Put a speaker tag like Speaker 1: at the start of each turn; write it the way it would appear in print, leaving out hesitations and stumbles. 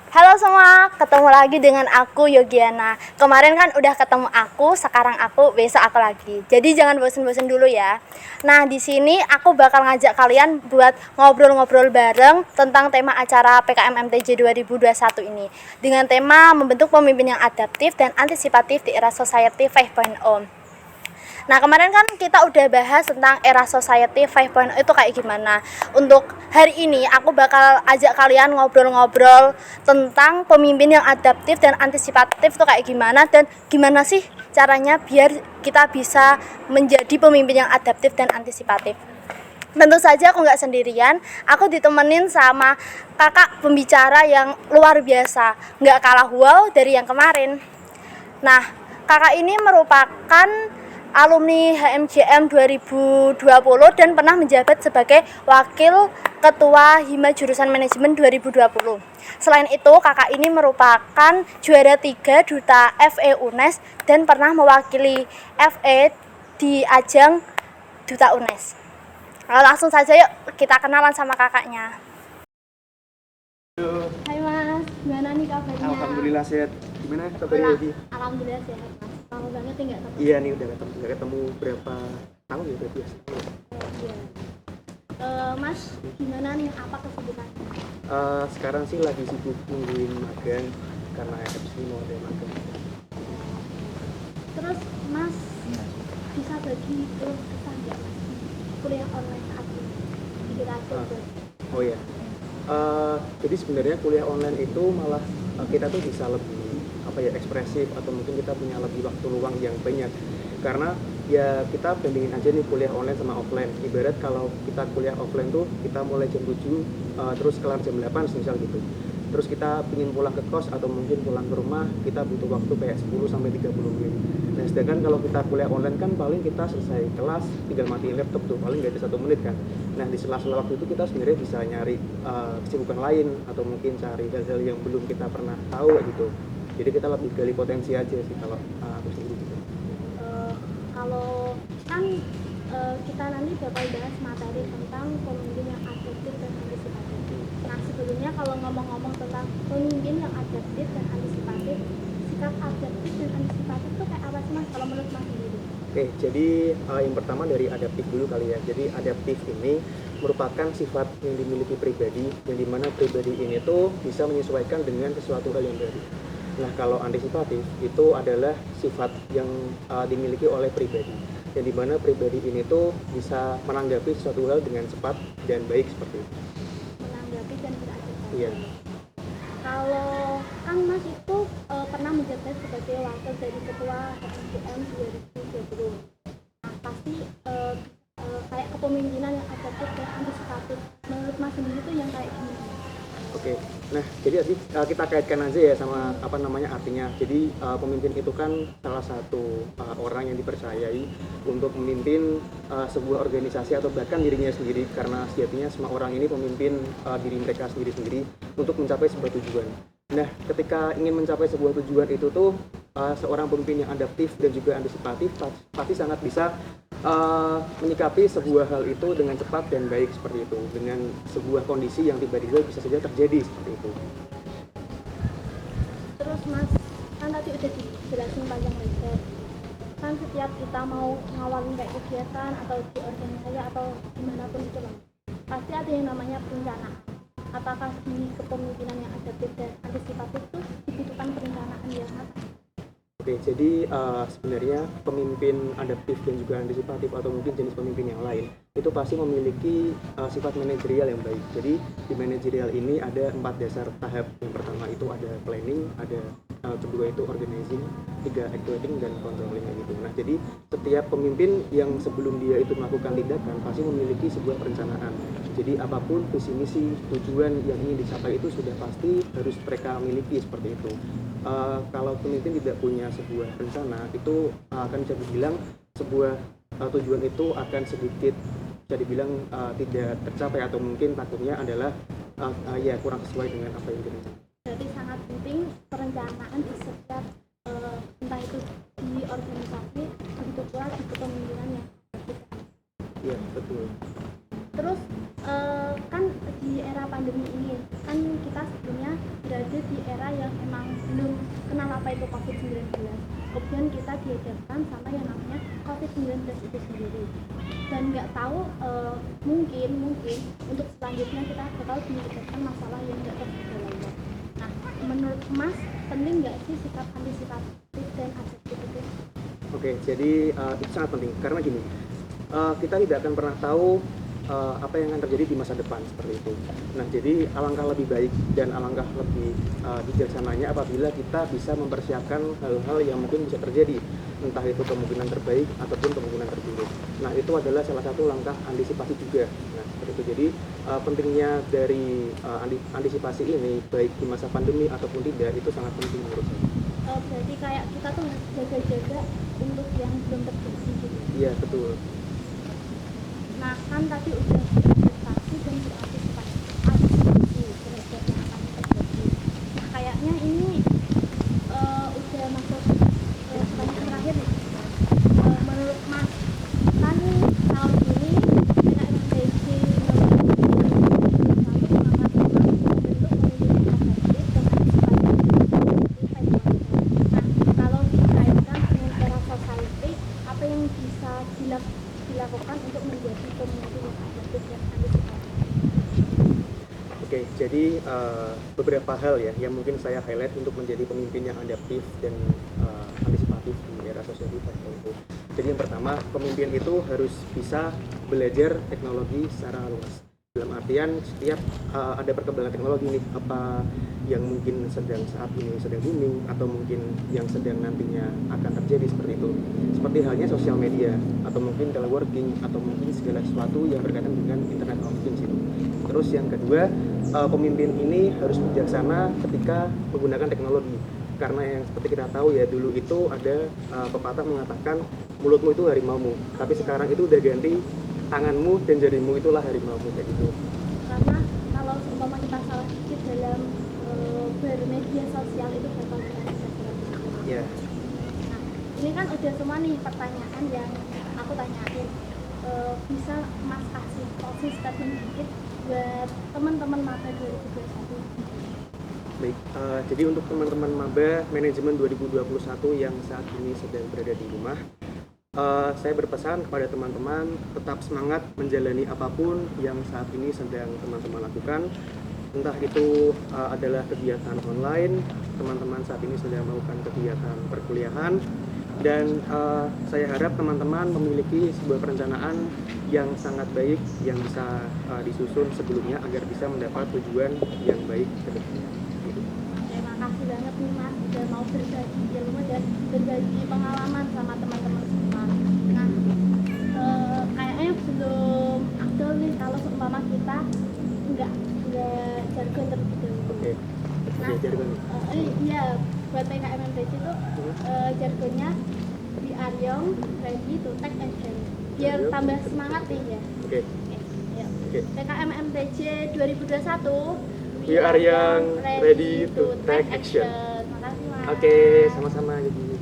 Speaker 1: Halo semua, ketemu lagi dengan aku Yogiana. Kemarin kan udah ketemu aku, sekarang aku, besok aku lagi. Jadi jangan bosen-bosen dulu ya. Nah, di sini aku bakal ngajak kalian buat ngobrol-ngobrol bareng tentang tema acara PKM MTJ 2021 ini. Dengan tema membentuk pemimpin yang adaptif dan antisipatif di era Society 5.0. Nah, kemarin kan kita udah bahas tentang era Society 5.0 itu kayak gimana. Untuk hari ini aku bakal ajak kalian ngobrol-ngobrol tentang pemimpin yang adaptif dan antisipatif itu kayak gimana, dan gimana sih caranya biar kita bisa menjadi pemimpin yang adaptif dan antisipatif. Tentu saja aku nggak sendirian, aku ditemenin sama kakak pembicara yang luar biasa, nggak kalah wow dari yang kemarin. Nah, kakak ini merupakan alumni HMJM 2020 dan pernah menjabat sebagai Wakil Ketua Hima Jurusan Manajemen 2020. Selain itu, kakak ini merupakan juara 3 Duta FE UNES dan pernah mewakili FE di ajang Duta UNES. Langsung saja yuk kita kenalan sama kakaknya.
Speaker 2: Halo.
Speaker 1: Hai Mas, gimana nih kabarnya?
Speaker 2: Alhamdulillah sehat. Gimana kabarnya Yogi?
Speaker 1: Alhamdulillah sehat Mas. Lama banget ya nggak ketemu.
Speaker 2: Iya nih udah nggak ketemu berapa tahun ya berarti ya.
Speaker 1: Iya. Mas, gimana nih apa kesibukannya?
Speaker 2: Sekarang sih lagi sibuk nungguin magang karena FC mau ada magang.
Speaker 1: Terus Mas bisa bagi kesan nggak Mas kuliah online saat ini? Dikira-kira.
Speaker 2: Oh ya. Jadi sebenarnya kuliah online itu malah kita tuh bisa lebih ekspresif, atau mungkin kita punya lebih waktu luang yang banyak, karena ya kita bandingin aja nih kuliah online sama offline. Ibarat kalau kita kuliah offline tuh kita mulai jam 7 terus kelar jam 8 misal gitu, terus kita ingin pulang ke kos atau mungkin pulang ke rumah, kita butuh waktu kayak 10-30 menit. Nah, sedangkan kalau kita kuliah online kan paling kita selesai kelas tinggal matiin laptop tuh, paling nggak ada 1 menit kan. Nah, di sela-sela waktu itu kita sebenarnya bisa nyari kesibukan lain, atau mungkin cari hal-hal yang belum kita pernah tahu gitu. Jadi kita lebih gali potensi aja sih kalau aku sendiri gitu.
Speaker 1: Kalau kan kita nanti bakal bahas materi tentang pemimpin yang adaptif dan antisipatif. Nah, sebelumnya kalau ngomong-ngomong tentang pemimpin yang adaptif dan antisipatif, sikap adaptif dan antisipatif itu kayak apa sih Mas kalau menurut Mas sendiri?
Speaker 2: Oke, jadi yang pertama dari adaptif dulu kali ya. Jadi adaptif ini merupakan sifat yang dimiliki pribadi, yang dimana pribadi ini tuh bisa menyesuaikan dengan sesuatu hal yang baru. Nah, kalau antisipatif itu adalah sifat yang dimiliki oleh pribadi, yang dimana pribadi ini tuh bisa menanggapi sesuatu hal dengan cepat dan baik seperti itu.
Speaker 1: Menanggapi dan beradaptasi.
Speaker 2: Iya.
Speaker 1: Kalau kan Mas itu pernah menjabat sebagai wakil dari ketua HMJM 2020. Nah, pasti kayak kepemimpinan yang adaptif dan antisipatif. Menurut Mas sendiri itu yang kayak gimana?
Speaker 2: Oke, nah jadi kita kaitkan aja ya sama artinya. Jadi pemimpin itu kan salah satu orang yang dipercayai untuk memimpin sebuah organisasi atau bahkan dirinya sendiri, karena sejatinya semua orang ini pemimpin diri mereka sendiri-sendiri untuk mencapai sebuah tujuan. Nah, ketika ingin mencapai sebuah tujuan itu tuh seorang pemimpin yang adaptif dan juga antisipatif pasti sangat bisa menyikapi sebuah hal itu dengan cepat dan baik seperti itu, dengan sebuah kondisi yang tiba-tiba bisa saja terjadi seperti itu.
Speaker 1: Terus Mas, kan tadi udah dijelasin panjang lebar. Kan setiap kita mau ngawalin kayak kegiatan atau di organisasi atau dimanapun itu Bang, pasti ada yang namanya perencanaan. Apakah di kepemimpinan yang adaptif dan antisipatif itu dibutuhkan perencanaan yang matang?
Speaker 2: Oke, jadi sebenarnya pemimpin adaptif dan juga antisipatif atau mungkin jenis pemimpin yang lain itu pasti memiliki sifat manajerial yang baik. Jadi di manajerial ini ada 4 dasar tahap. Yang pertama itu ada planning, ada kedua itu organizing, 3 actuating dan controlling gitu. Nah, jadi setiap pemimpin yang sebelum dia itu melakukan tindakan pasti memiliki sebuah perencanaan. Jadi apapun visi misi tujuan yang ingin dicapai itu sudah pasti harus mereka miliki seperti itu. Kalau pemimpin tidak punya sebuah rencana, itu akan bisa dibilang sebuah tujuan itu akan sedikit bisa dibilang tidak tercapai, atau mungkin takutnya adalah ya kurang sesuai dengan apa yang direncanakan.
Speaker 1: Jadi sangat penting perencanaan di setiap entah itu di organisasi, begitu pula di kepemimpinannya.
Speaker 2: Iya, betul.
Speaker 1: Terus kan di era pandemi ini kan kita sebelumnya berada di era yang emang belum kenal apa itu COVID-19. Kemudian kita dihadapkan sama yang namanya COVID-19 itu sendiri. Dan nggak tahu mungkin untuk selanjutnya kita bakal dihadapkan masalah yang nggak terduga lainnya. Nah, menurut Mas, penting nggak sih sikap antisipatif dan adaptif itu?
Speaker 2: Oke, jadi itu sangat penting karena gini, kita tidak akan pernah tahu apa yang akan terjadi di masa depan seperti itu. Nah, jadi alangkah lebih baik dan alangkah lebih bijaksananya apabila kita bisa mempersiapkan hal-hal yang mungkin bisa terjadi, entah itu kemungkinan terbaik ataupun kemungkinan terburuk. Nah, itu adalah salah satu langkah antisipasi juga. Nah, seperti itu. Jadi pentingnya dari antisipasi ini baik di masa pandemi ataupun tidak itu sangat penting menurut saya.
Speaker 1: Berarti kayak kita tuh harus jaga-jaga untuk yang belum terjadi gitu.
Speaker 2: Iya, betul.
Speaker 1: Nah, kan tadi udah beradaptasi dan berantisipasi terhadap yang akan terjadi. Nah, kayaknya ini udah masuk pertanyaan terakhir nih. Menurut Mas, kan tahun ini PKM MTJ kalau dikaitkan dengan era society, apa yang bisa dilakukan untuk menjadi pemimpin yang adaptif dan antisipatif?
Speaker 2: Oke, jadi beberapa hal ya yang mungkin saya highlight untuk menjadi pemimpin yang adaptif dan antisipatif di era sosial itu. Jadi yang pertama, pemimpin itu harus bisa belajar teknologi secara luas. Dalam artian setiap ada perkembangan teknologi nih, apa yang mungkin saat ini sedang booming atau mungkin yang sedang nantinya akan terjadi seperti itu. Seperti halnya sosial media atau mungkin teleworking atau mungkin segala sesuatu yang berkaitan dengan Internet of Things itu. Terus yang kedua, pemimpin ini harus bijaksana ketika menggunakan teknologi. Karena yang seperti kita tahu ya, dulu itu ada pepatah mengatakan mulutmu itu harimaumu, tapi sekarang itu udah ganti tanganmu dan jarimu itulah harimaumu kayak gitu.
Speaker 1: Karena kalau seumpama kita salah dikit dalam bermedia sosial itu bakal kita bisa jerat.
Speaker 2: Ya.
Speaker 1: Nah, ini kan udah semua nih pertanyaan yang aku tanyain. Bisa Mas kasih closing statement dikit buat teman-teman maba 2021?
Speaker 2: Baik, jadi untuk teman-teman maba manajemen 2021 yang saat ini sedang berada di rumah, saya berpesan kepada teman-teman tetap semangat menjalani apapun yang saat ini sedang teman-teman lakukan. Entah itu adalah kegiatan online, teman-teman saat ini sedang melakukan kegiatan perkuliahan, dan saya harap teman-teman memiliki sebuah perencanaan yang sangat baik yang bisa disusun sebelumnya agar bisa mendapat tujuan yang baik ke depannya.
Speaker 1: Terima kasih banget nih Mas udah mau berbagi ilmu dan berbagi pengalaman sama teman-teman semua. Nah, kayaknya belum afdol nih kalau seumpama kita nggak jargon terlebih dahulu.
Speaker 2: Oke.
Speaker 1: Nah,
Speaker 2: Jargon.
Speaker 1: iya buat PKM MTJ itu jargonnya we are young, ready to take action. Biar tambah semangat nih ya.
Speaker 2: Oke. Oke.
Speaker 1: PKM MTJ 2021
Speaker 2: We are young, ready to take action.
Speaker 1: Makasih Mas.
Speaker 2: Oke, sama-sama. Jadi